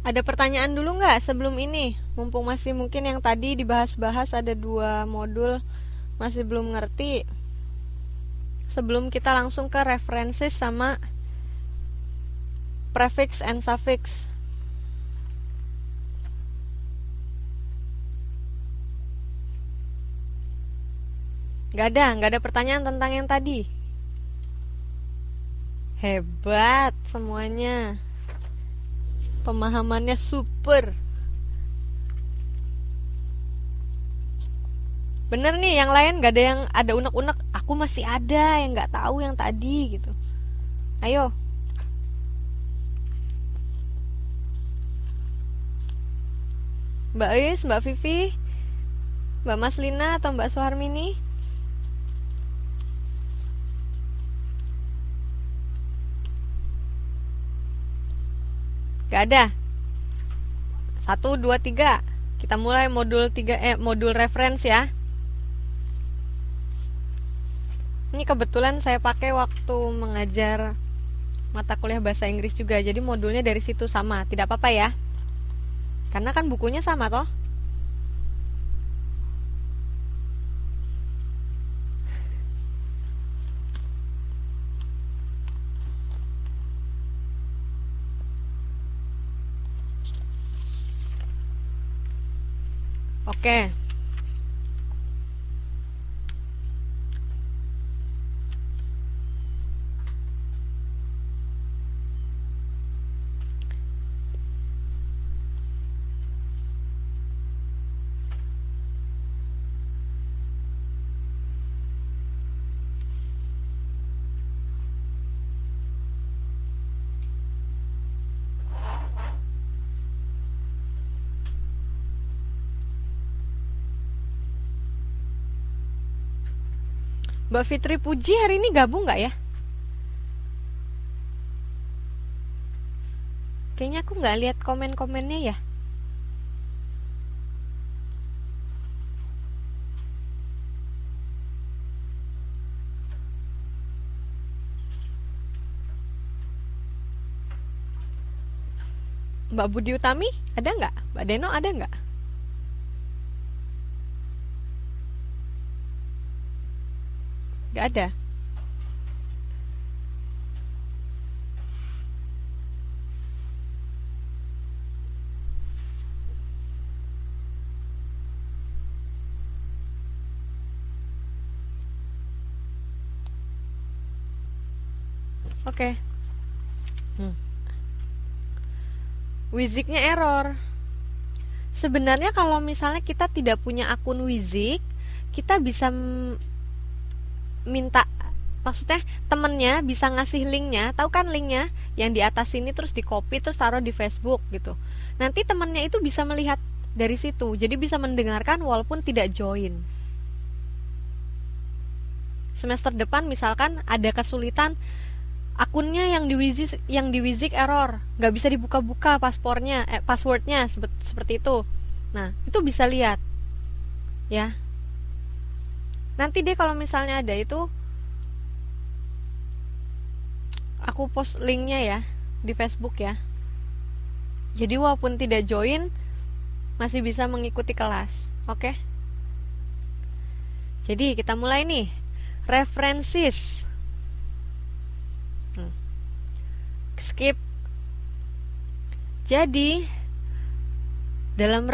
Ada pertanyaan dulu nggak sebelum ini? Mumpung masih mungkin yang tadi dibahas-bahas ada 2 modul masih belum ngerti. Sebelum kita langsung ke references sama prefix and suffix. Nggak ada pertanyaan tentang yang tadi. Hebat semuanya. Pemahamannya super. Bener nih, yang lain gak ada yang ada unek-unek. Aku masih ada yang gak tahu yang tadi gitu. Ayo. Mbak Is, Mbak Vivi, Mbak Maslina atau Mbak Suharmini? Gak ada. 1, 2, 3. Kita mulai modul 3 modul reference ya. Ini kebetulan saya pakai waktu mengajar mata kuliah bahasa Inggris juga. Jadi modulnya dari situ sama. Tidak apa-apa ya. Karena kan bukunya sama toh. Oke. Mbak Fitri Puji hari ini gabung nggak ya? Kayaknya aku nggak lihat komen-komennya ya. Mbak Budi Utami ada nggak? Mbak Deno ada nggak? Nggak ada. Oke. Wiziknya error. Sebenarnya kalau misalnya kita tidak punya akun Wizik, kita bisa minta, maksudnya temennya bisa ngasih linknya, tahu kan linknya yang di atas sini, terus di copy terus taruh di Facebook gitu. Nanti temennya itu bisa melihat dari situ, jadi bisa mendengarkan walaupun tidak join. Semester depan misalkan ada kesulitan, akunnya yang di Wizik error, nggak bisa dibuka-buka passwordnya seperti itu. Nah, itu bisa lihat ya. Nanti deh kalau misalnya ada itu, aku post linknya ya di Facebook ya. Jadi walaupun tidak join, masih bisa mengikuti kelas. Oke? Jadi kita mulai nih. References. Skip. Jadi dalam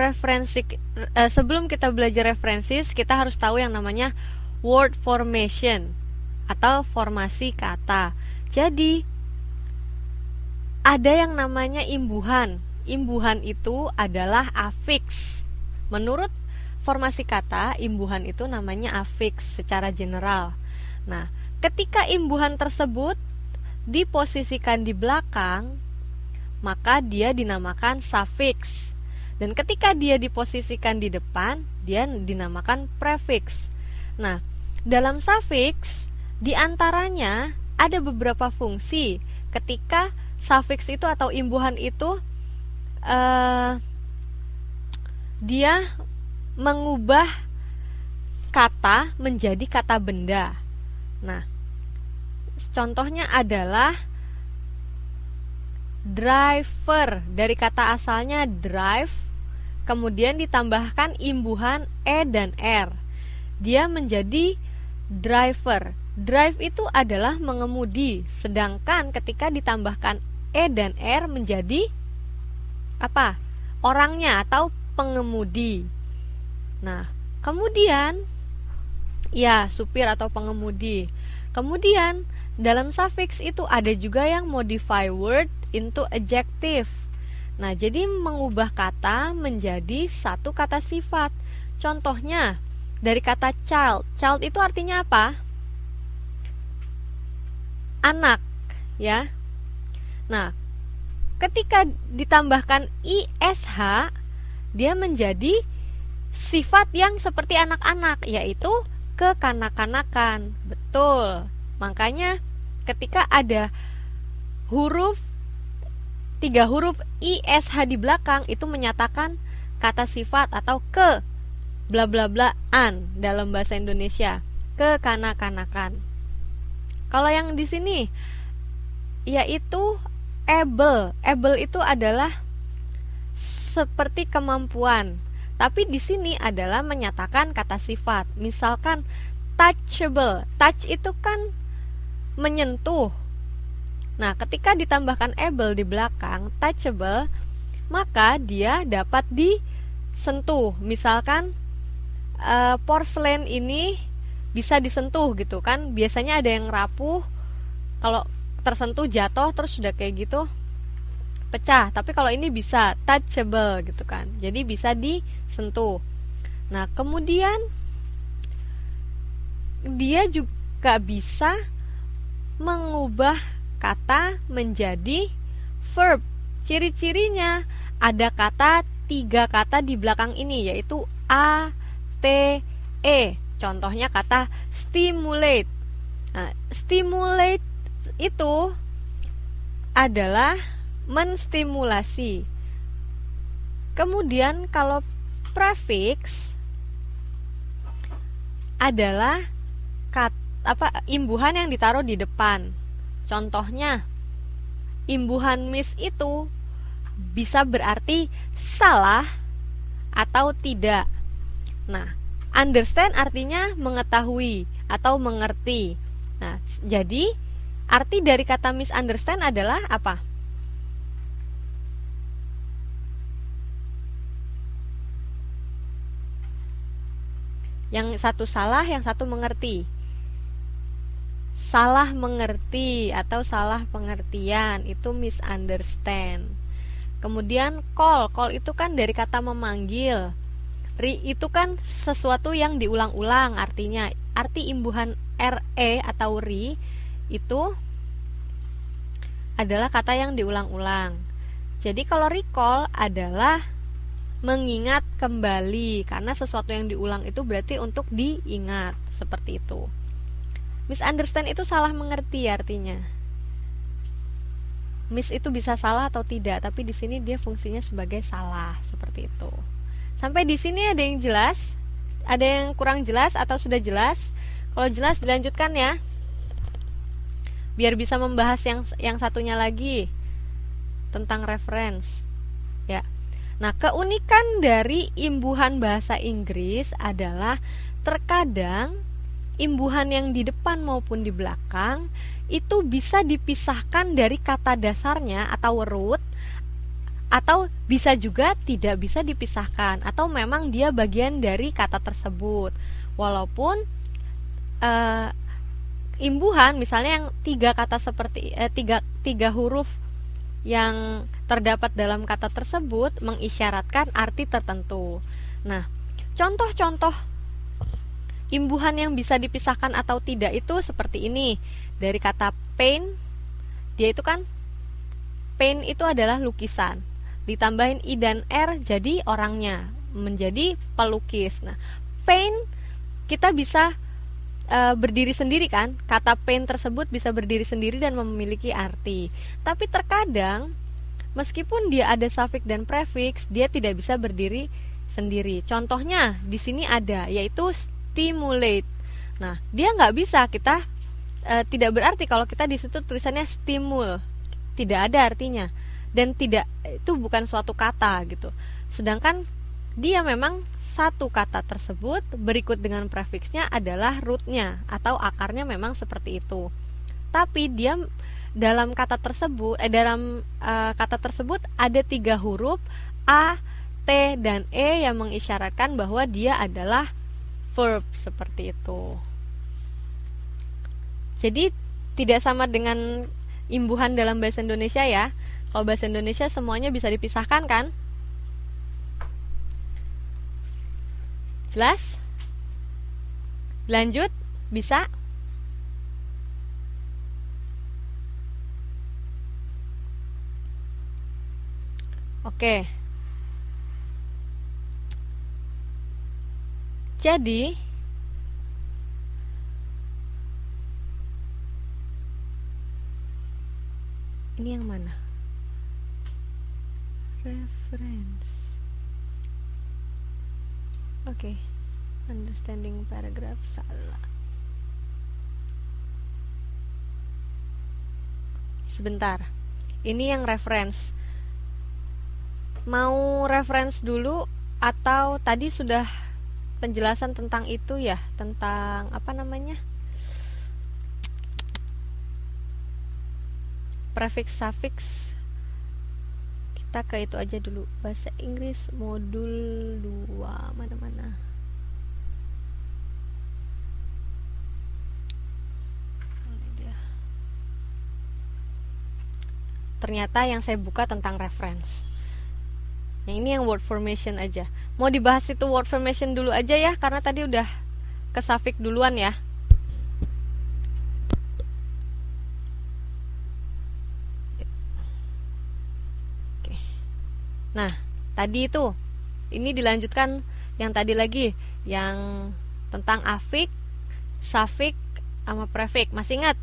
sebelum kita belajar references, kita harus tahu yang namanya word formation atau formasi kata. Jadi ada yang namanya imbuhan. Imbuhan itu adalah afiks. Menurut formasi kata, imbuhan itu namanya afiks secara general. Nah, ketika imbuhan tersebut diposisikan di belakang, maka dia dinamakan suffix. Dan ketika dia diposisikan di depan, dia dinamakan prefix. Nah, dalam suffix, diantaranya ada beberapa fungsi. Ketika suffix itu atau imbuhan itu, dia mengubah kata menjadi kata benda. Nah, contohnya adalah driver, dari kata asalnya drive, kemudian ditambahkan imbuhan e dan r. Dia menjadi driver. Drive itu adalah mengemudi, sedangkan ketika ditambahkan e dan r menjadi apa? Orangnya atau pengemudi. Nah, kemudian ya, supir atau pengemudi. Kemudian dalam suffix itu ada juga yang modify word into adjective. Nah, jadi mengubah kata menjadi satu kata sifat. Contohnya dari kata child. Child itu artinya apa? Anak, ya. Nah, ketika ditambahkan ish, dia menjadi sifat yang seperti anak-anak, yaitu kekanak-kanakan. Betul. Makanya ketika ada tiga huruf ish di belakang, itu menyatakan kata sifat atau ke bla bla bla an dalam bahasa Indonesia, kekanak-kanakan. Kalau yang di sini yaitu able. Able itu adalah seperti kemampuan. Tapi di sini adalah menyatakan kata sifat. Misalkan touchable. Touch itu kan menyentuh. Nah, ketika ditambahkan able di belakang, touchable, maka dia dapat disentuh. Misalkan porselen ini bisa disentuh gitu kan. Biasanya ada yang rapuh, kalau tersentuh jatuh terus sudah kayak gitu pecah. Tapi kalau ini bisa touchable gitu kan. Jadi bisa disentuh. Nah, kemudian dia juga bisa mengubah kata menjadi verb. Ciri-cirinya ada tiga kata di belakang ini, yaitu a, t, e. Contohnya kata stimulate. Nah, stimulate itu adalah menstimulasi. Kemudian kalau prefix adalah imbuhan yang ditaruh di depan. Contohnya, imbuhan miss itu bisa berarti salah atau tidak. Nah, understand artinya mengetahui atau mengerti. Nah, jadi arti dari kata misunderstand adalah apa? Yang satu salah, yang satu mengerti. Salah mengerti atau salah pengertian, itu misunderstand. Kemudian call itu kan dari kata memanggil. Re itu kan sesuatu yang diulang-ulang artinya. Arti imbuhan re atau re itu adalah kata yang diulang-ulang. Jadi kalau recall adalah mengingat kembali, karena sesuatu yang diulang itu berarti untuk diingat, seperti itu. Misunderstand itu salah mengerti artinya. Miss itu bisa salah atau tidak, tapi di sini dia fungsinya sebagai salah, seperti itu. Sampai di sini ada yang jelas? Ada yang kurang jelas atau sudah jelas? Kalau jelas dilanjutkan ya. Biar bisa membahas yang satunya lagi tentang reference. Ya. Nah, keunikan dari imbuhan bahasa Inggris adalah terkadang imbuhan yang di depan maupun di belakang itu bisa dipisahkan dari kata dasarnya atau root, atau bisa juga tidak bisa dipisahkan, atau memang dia bagian dari kata tersebut. Walaupun imbuhan misalnya yang tiga kata seperti tiga huruf yang terdapat dalam kata tersebut mengisyaratkan arti tertentu. Nah, contoh-contoh imbuhan yang bisa dipisahkan atau tidak itu seperti ini. Dari kata paint, dia itu kan paint itu adalah lukisan. Ditambahin i dan r jadi orangnya, menjadi pelukis. Nah, paint kita bisa berdiri sendiri kan. Kata paint tersebut bisa berdiri sendiri dan memiliki arti. Tapi terkadang meskipun dia ada suffix dan prefix, dia tidak bisa berdiri sendiri. Contohnya di sini ada, yaitu stimulate. Nah, dia nggak bisa tidak berarti kalau kita di situ tulisannya stimul, tidak ada artinya. dan tidak, itu bukan suatu kata gitu. Sedangkan dia memang satu kata tersebut berikut dengan prefiksnya adalah rootnya atau akarnya memang seperti itu. Tapi dia dalam kata tersebut kata tersebut ada 3 huruf A, T, dan E yang mengisyaratkan bahwa dia adalah verb seperti itu. Jadi tidak sama dengan imbuhan dalam bahasa Indonesia ya. Kalau bahasa Indonesia semuanya bisa dipisahkan kan? Jelas? Lanjut? Bisa? Oke. Jadi ini yang mana? Reference. Oke. Understanding paragraph salah. Sebentar. Ini yang reference. Mau reference dulu atau tadi sudah penjelasan tentang itu ya, tentang apa namanya? Prefix suffix. Kita ke itu aja dulu. Bahasa Inggris modul 2 mana-mana. Ternyata yang saya buka tentang reference. Yang ini yang word formation aja. Mau dibahas itu word formation dulu aja ya, karena tadi udah ke suffix duluan ya. Oke. Nah, tadi itu ini dilanjutkan yang tadi lagi, yang tentang afix, suffix, sama prefix. Masih ingat?